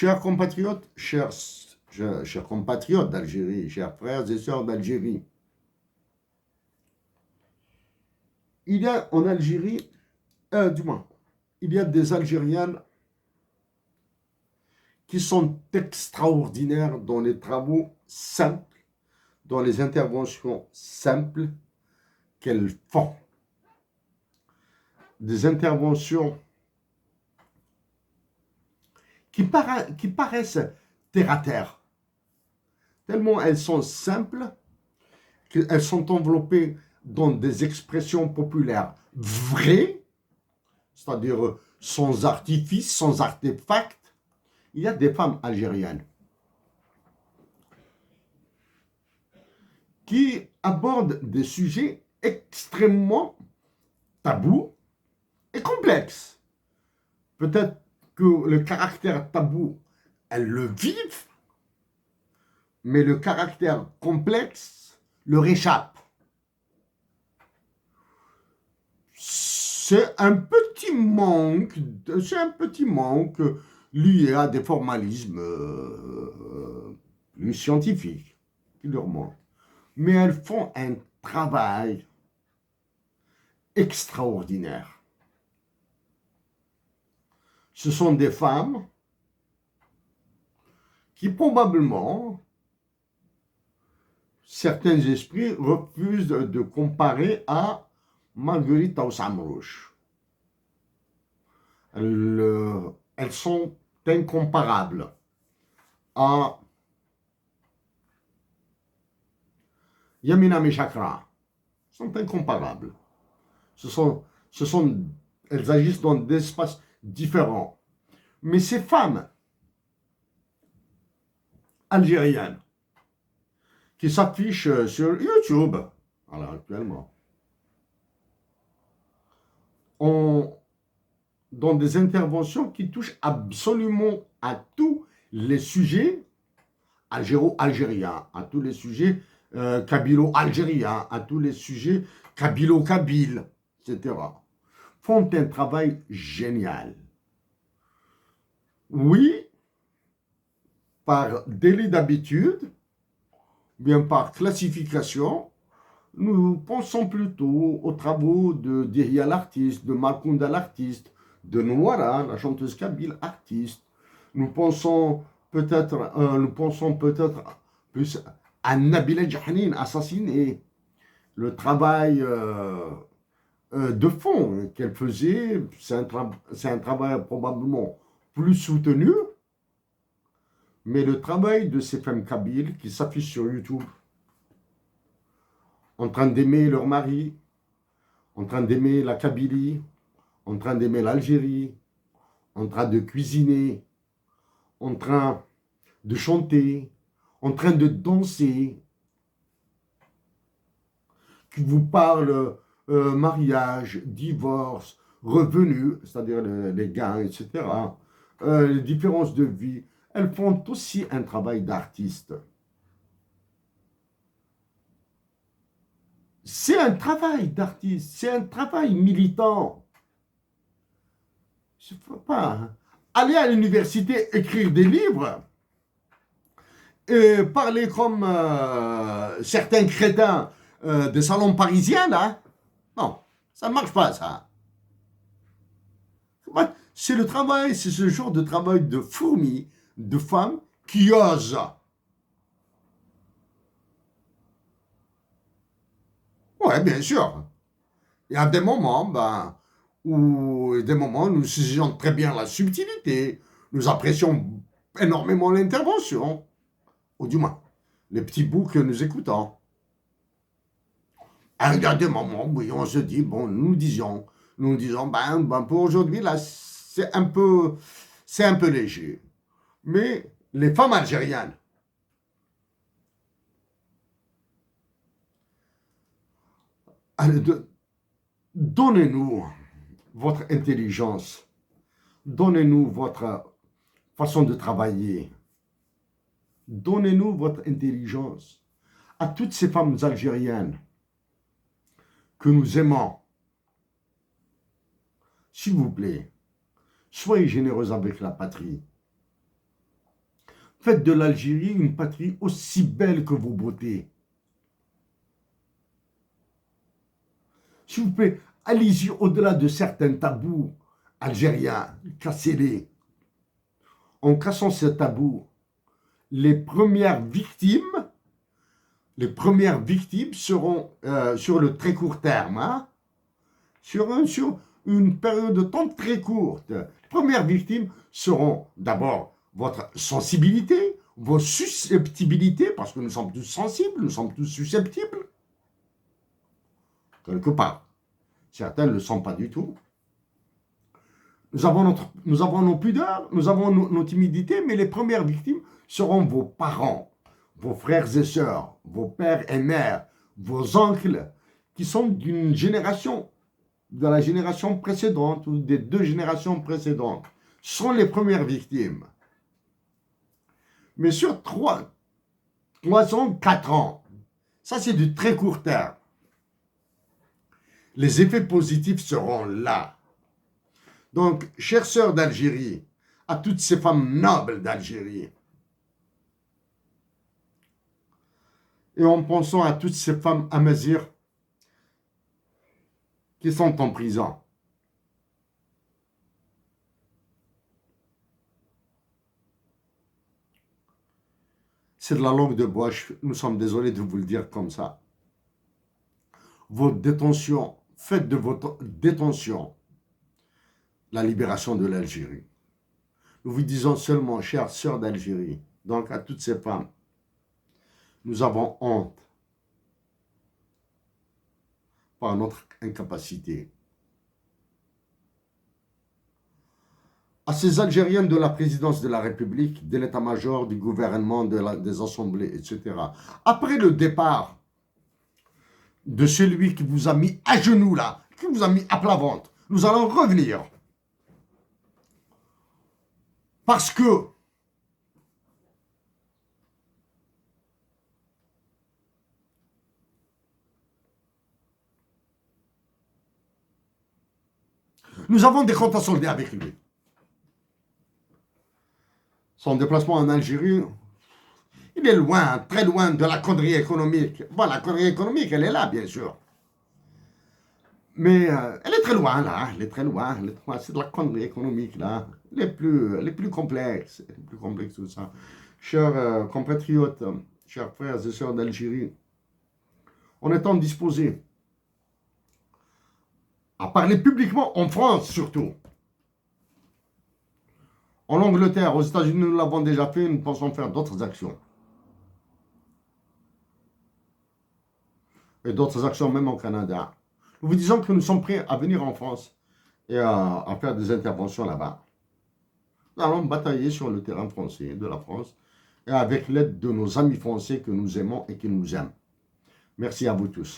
Chers compatriotes, chers compatriotes d'Algérie, chers frères et sœurs d'Algérie, il y a en Algérie, du moins, il y a des Algériennes qui sont extraordinaires dans les travaux simples, dans les interventions simples qu'elles font. Des interventions qui paraissent terre à terre, tellement elles sont simples qu'elles sont enveloppées dans des expressions populaires vraies, c'est-à-dire sans artifice, sans artefact. Il y a des femmes algériennes qui abordent des sujets extrêmement tabous et complexes. Peut-être que le caractère tabou, elles le vivent, mais le caractère complexe leur échappe. C'est un petit manque lié à des formalismes plus scientifiques qui leur manquent. Mais elles font un travail extraordinaire. Ce sont des femmes qui probablement, certains esprits refusent de comparer à Marguerite Aousamrouche. Elles sont incomparables à Yamina Mechakra. Sont incomparables. Elles agissent dans des espaces différents. Mais ces femmes algériennes qui s'affichent sur YouTube, alors actuellement, dans des interventions qui touchent absolument à tous les sujets algéro-algériens, à tous les sujets kabylo-algériens, à tous les sujets kabylo-kabyle, etc. Font un travail génial. Oui, par délit d'habitude, bien par classification, nous pensons plutôt aux travaux de Dihya l'artiste, de Makounda l'artiste, de Nouara, la chanteuse kabyle artiste. Nous pensons peut-être plus à Nabila Djahnin, assassinée. Le travail de fond qu'elle faisait, c'est un travail probablement plus soutenu, mais le travail de ces femmes kabyles qui s'affichent sur YouTube, en train d'aimer leur mari, en train d'aimer la Kabylie, en train d'aimer l'Algérie, en train de cuisiner, en train de chanter, en train de danser, qui vous parlent mariage, divorce, revenus, c'est-à-dire les gains, etc., les différences de vie, elles font aussi un travail d'artiste. C'est un travail d'artiste, c'est un travail militant. Je ne peux pas aller à l'université écrire des livres et parler comme certains crétins des salons parisiens, là. Non, ça ne marche pas, ça. C'est le travail, c'est ce genre de travail de fourmis, de femmes qui osent. Oui, bien sûr. Il y a des moments, où nous saisissons très bien la subtilité, nous apprécions énormément l'intervention, ou du moins, les petits bouts que nous écoutons. Et il y a des moments où on se dit, bon, nous disons, pour aujourd'hui, là, c'est un peu léger. Mais les femmes algériennes, donnez-nous votre intelligence, donnez-nous votre façon de travailler, donnez-nous votre intelligence à toutes ces femmes algériennes que nous aimons. S'il vous plaît, soyez généreux avec la patrie. Faites de l'Algérie une patrie aussi belle que vos beautés. S'il vous plaît, allez-y au-delà de certains tabous algériens, cassez-les. En cassant ces tabous, les premières victimes seront sur le très court terme, hein, sur une période de temps très courte. Les premières victimes seront d'abord votre sensibilité, vos susceptibilités, parce que nous sommes tous sensibles, nous sommes tous susceptibles, quelque part. Certains ne le sont pas du tout. Nous avons nos pudeurs, nous avons nos timidités, mais les premières victimes seront vos parents, vos frères et sœurs, vos pères et mères, vos oncles, qui sont d'une génération, de la génération précédente ou des 2 générations précédentes, sont les premières victimes. Mais sur 3 ans, 4 ans, ça c'est du très court terme. Les effets positifs seront là. Donc, chères sœurs d'Algérie, à toutes ces femmes nobles d'Algérie, et en pensant à toutes ces femmes amazirs qui sont en prison. C'est de la langue de bois, nous sommes désolés de vous le dire comme ça. Votre détention, faites de votre détention la libération de l'Algérie. Nous vous disons seulement, chères sœurs d'Algérie, donc à toutes ces femmes, nous avons honte par notre incapacité. À ces Algériens de la présidence de la République, de l'état-major, du gouvernement, des assemblées, etc. Après le départ de celui qui vous a mis à genoux là, qui vous a mis à plat ventre, nous allons revenir. Parce que nous avons des comptes à solder avec lui. Son déplacement en Algérie, il est loin, très loin de la connerie économique. Bon, la connerie économique, elle est là, bien sûr. Mais elle est très loin, là. Elle est très loin. C'est de la connerie économique, là. Les plus complexes. Les plus complexes, tout ça. Chers compatriotes, chers frères et sœurs d'Algérie, on est en disposé à parler publiquement, en France surtout. En Angleterre, aux États-Unis, nous l'avons déjà fait, nous pensons faire d'autres actions. Et d'autres actions même au Canada. Nous vous disons que nous sommes prêts à venir en France et à faire des interventions là-bas. Nous allons batailler sur le terrain français de la France et avec l'aide de nos amis français que nous aimons et qui nous aiment. Merci à vous tous.